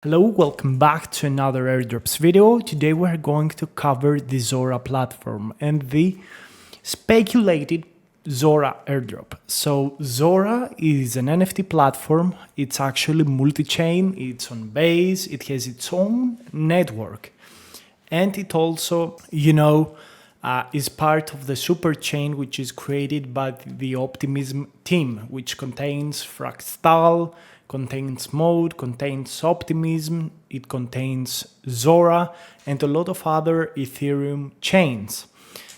Hello, welcome back to another airdrops video. Today we're going to cover the Zora platform and the speculated Zora airdrop. So Zora is an NFT platform. It's actually multi-chain, it's on Base, it has its own network. And it also, is part of the super chain which is created by the Optimism team, which contains Fractal, contains Mode, contains Optimism, it contains Zora, and a lot of other Ethereum chains.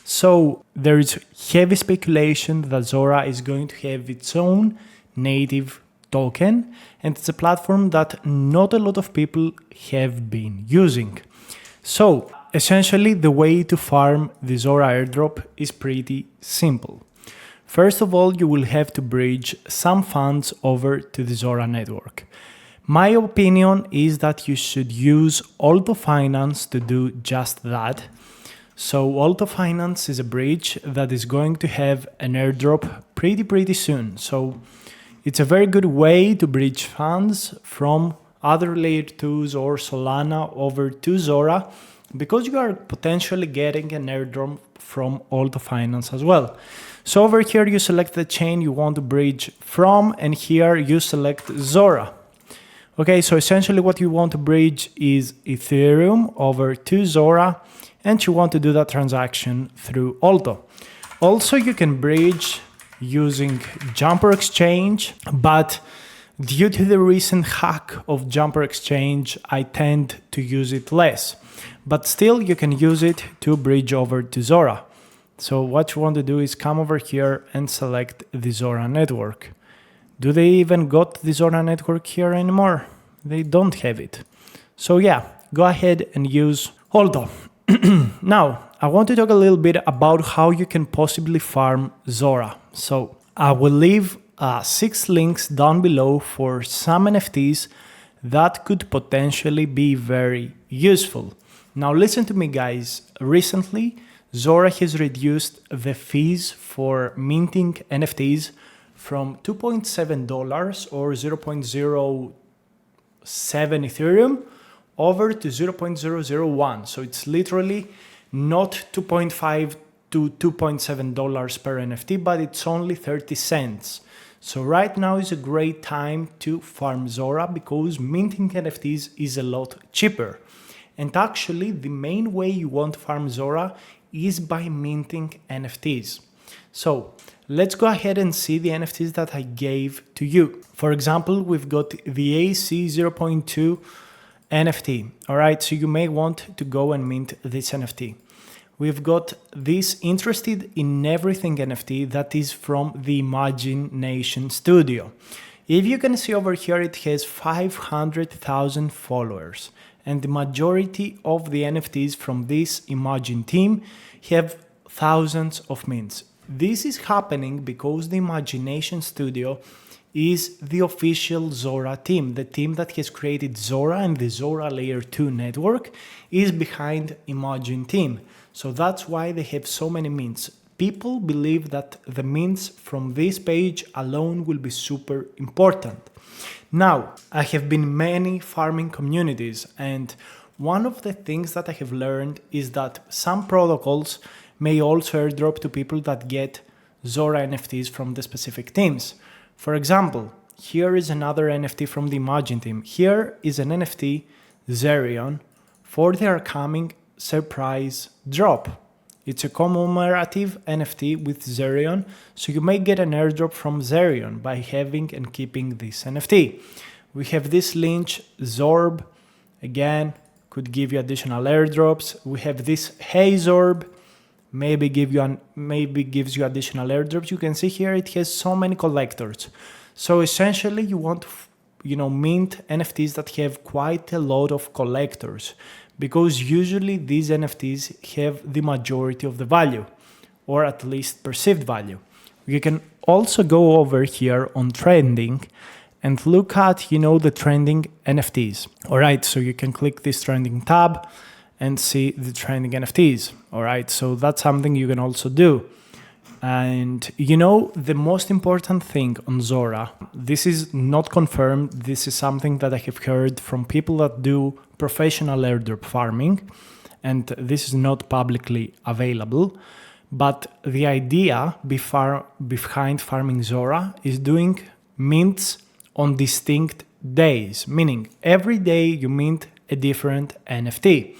So there is heavy speculation that Zora is going to have its own native token, and it's a platform that not a lot of people have been using. So essentially the way to farm the Zora airdrop is pretty simple. First of all, you will have to bridge some funds over to the Zora network. My opinion is that you should use Owlto Finance to do just that. So Owlto Finance is a bridge that is going to have an airdrop pretty soon. So it's a very good way to bridge funds from other layer 2s or Solana over to Zora, because you are potentially getting an airdrop from Owlto Finance as well. So over here you select the chain you want to bridge from, and here you select Zora. Okay, so essentially what you want to bridge is Ethereum over to Zora, and you want to do that transaction through Owlto. Also, you can bridge using Jumper Exchange, but due to the recent hack of Jumper Exchange, I tend to use it less. But still, you can use it to bridge over to Zora. So what you want to do is come over here and select the Zora network. Do they even got the Zora network here anymore? They don't have it. So yeah, go ahead and use Owlto. Now, I want to talk a little bit about how you can possibly farm Zora. So I will leave 6 links down below for some NFTs that could potentially be very useful. Now listen to me guys, recently Zora has reduced the fees for minting NFTs from $2.7 or 0.07 Ethereum over to 0.001. So it's literally not 2.5 to $2.7 per NFT, but it's only 30 cents. So right now is a great time to farm Zora because minting NFTs is a lot cheaper. And actually the main way you want to farm Zora is by minting NFTs. So let's go ahead and see the NFTs that I gave to you. For example, we've got the AC 0.2 NFT. All right, so you may want to go and mint this NFT. We've got this Interested in Everything NFT that is from the Imagination Studio. If you can see over here, it has 500,000 followers. And the majority of the NFTs from this Imagine team have thousands of mints. This is happening because the Imagination Studio is the official Zora team. The team that has created Zora and the Zora Layer 2 network is behind Imagine team. So that's why they have so many mints. People believe that the mints from this page alone will be super important. Now, I have been in many farming communities, and one of the things that I have learned is that some protocols may also airdrop to people that get Zora NFTs from the specific teams. For example, here is another NFT from the Imagine team. Here is an NFT, Zerion, for their coming surprise drop. It's a commemorative NFT with Zerion, so you may get an airdrop from Zerion by having and keeping this NFT. We have this Lynch Zorb, again, could give you additional airdrops. We have this Hey Zorb, maybe gives you additional airdrops. You can see here it has so many collectors. So essentially you want to mint NFTs that have quite a lot of collectors, because usually these NFTs have the majority of the value, or at least perceived value. You can also go over here on trending and look at, the trending NFTs. All right, so you can click this trending tab and see the trending NFTs. All right, so that's something you can also do. And you know, the most important thing on Zora, this is not confirmed, this is something that I have heard from people that do professional airdrop farming, and this is not publicly available. But the idea behind farming Zora is doing mints on distinct days, meaning every day you mint a different NFT.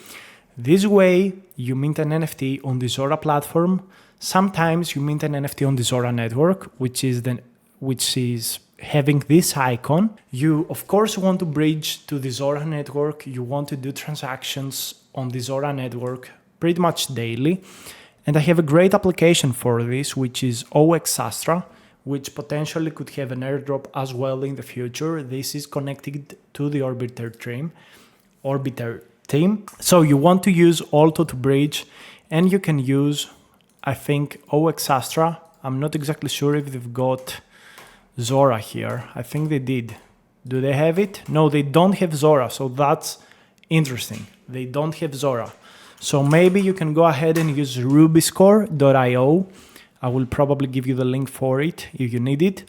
This way, you mint an NFT on the Zora platform. Sometimes you mint an NFT on the Zora network, which is having this icon. You of course want to bridge to the Zora network. You want to do transactions on the Zora network pretty much daily. And I have a great application for this, which is OX Astra, which potentially could have an airdrop as well in the future. This is connected to the Orbiter team. So you want to use Owlto to bridge, and you can use, I think, OX Astra. I'm not exactly sure if they've got Zora here. I think they did. Do they have it? No, they don't have Zora, so that's interesting. They don't have Zora. So maybe you can go ahead and use rubyscore.io. I will probably give you the link for it if you need it.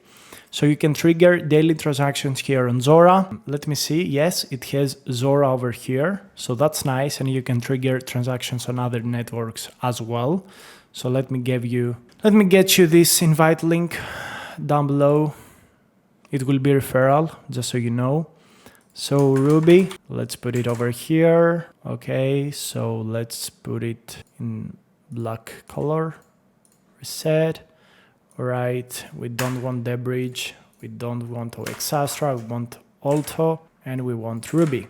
So you can trigger daily transactions here on Zora. Let me see. Yes, it has Zora over here. So that's nice. And you can trigger transactions on other networks as well. So let me get you this invite link down below. It will be referral, just so you know. So Ruby, let's put it over here. Okay, so let's put it in black color. Reset. All right, we don't want the bridge. We don't want OX Astra. We want Owlto, and we want Ruby.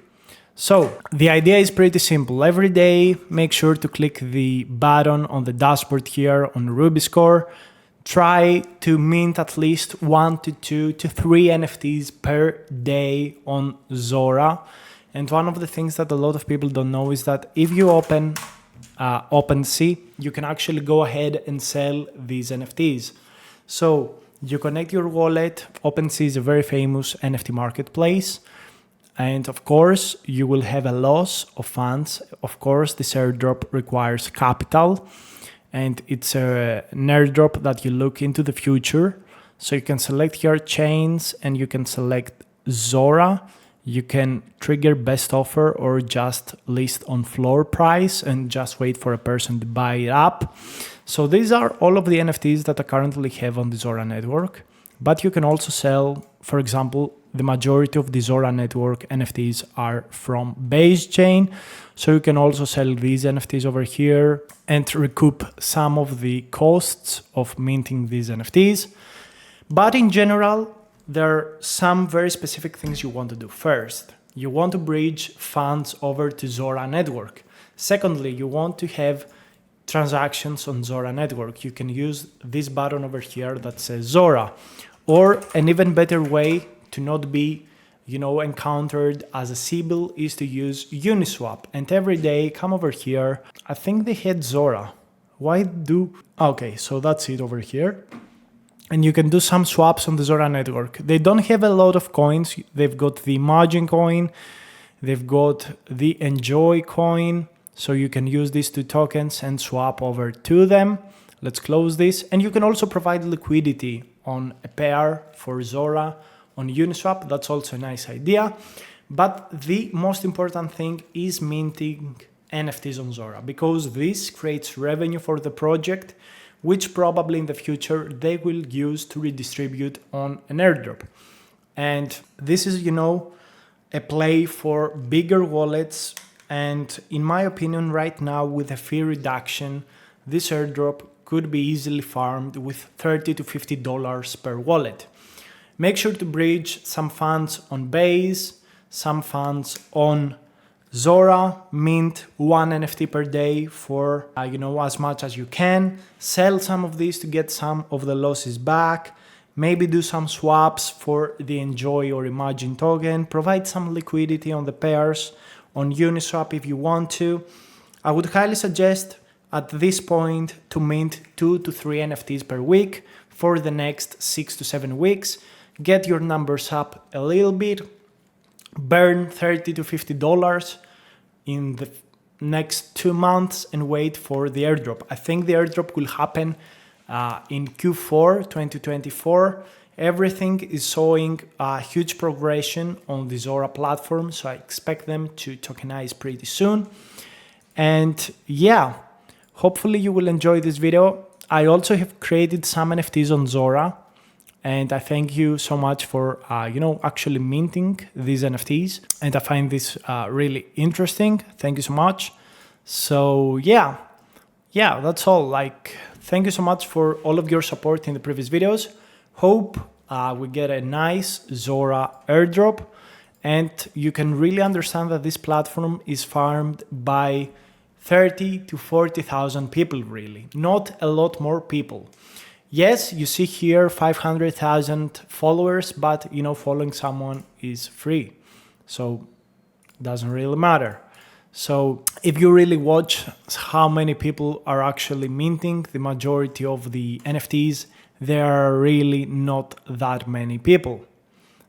So the idea is pretty simple. Every day, make sure to click the button on the dashboard here on RubyScore. Try to mint at least 1 to 2 to 3 NFTs per day on Zora. And one of the things that a lot of people don't know is that if you open OpenSea, you can actually go ahead and sell these NFTs. So you connect your wallet. OpenSea is a very famous NFT marketplace. And of course, you will have a loss of funds. Of course, this airdrop requires capital. And it's an airdrop that you look into the future. So you can select your chains and you can select Zora. You can trigger best offer or just list on floor price and just wait for a person to buy it up. So these are all of the NFTs that I currently have on the Zora network. But you can also sell, for example, the majority of the Zora network NFTs are from base chain. So you can also sell these NFTs over here and recoup some of the costs of minting these NFTs. But in general, there are some very specific things you want to do. First, you want to bridge funds over to Zora network. Secondly, you want to have transactions on Zora network. You can use this button over here that says Zora. Or an even better way to not be, encountered as a Sybil is to use Uniswap. And every day, come over here. I think they had Zora. Okay, so that's it over here. And you can do some swaps on the Zora network. They don't have a lot of coins. They've got the Imagine coin. They've got the Enjoy coin. So you can use these 2 tokens and swap over to them. Let's close this. And you can also provide liquidity on a pair for Zora on Uniswap. That's also a nice idea. But the most important thing is minting NFTs on Zora, because this creates revenue for the project, which probably in the future they will use to redistribute on an airdrop. And this is, a play for bigger wallets. And in my opinion, right now with a fee reduction, this airdrop could be easily farmed with $30 to $50 per wallet. Make sure to bridge some funds on Base, some funds on Zora, mint 1 NFT per day for, as much as you can. Sell some of these to get some of the losses back. Maybe do some swaps for the Enjoy or Imagine token. Provide some liquidity on the pairs on Uniswap if you want to. I would highly suggest at this point to mint 2 to 3 NFTs per week for the next 6 to 7 weeks. Get your numbers up a little bit. Burn $30 to $50 in the next 2 months and wait for the airdrop. I think the airdrop will happen in Q4 2024. Everything is showing a huge progression on the Zora platform, so I expect them to tokenize pretty soon. And yeah, hopefully you will enjoy this video. I also have created some NFTs on Zora, and I thank you so much for actually minting these NFTs, and I find this really interesting. Thank you so much. So yeah, that's all. Like, thank you so much for all of your support in the previous videos. Hope we get a nice Zora airdrop, and you can really understand that this platform is farmed by 30 to 40,000 people, really, not a lot more people. Yes, you see here 500,000 followers, but following someone is free, so it doesn't really matter. So if you really watch how many people are actually minting the majority of the NFTs, there are really not that many people.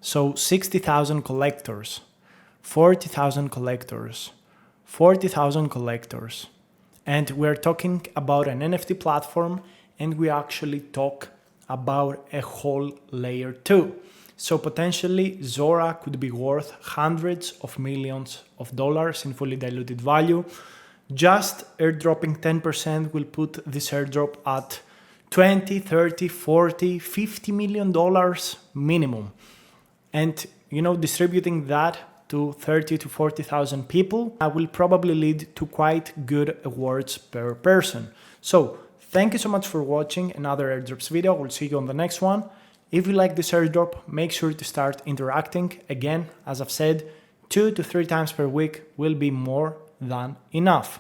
So 60,000 collectors, 40,000 collectors, 40,000 collectors. And we're talking about an NFT platform, and we actually talk about a whole layer 2. So potentially Zora could be worth hundreds of millions of dollars in fully diluted value. Just airdropping 10% will put this airdrop at 20, 30, 40, 50 million dollars minimum. And distributing that to 30 to 40,000 people will probably lead to quite good awards per person. So thank you so much for watching another airdrops video. We'll see you on the next one. If you like this airdrop, make sure to start interacting. Again, as I've said, 2 to 3 times per week will be more than enough.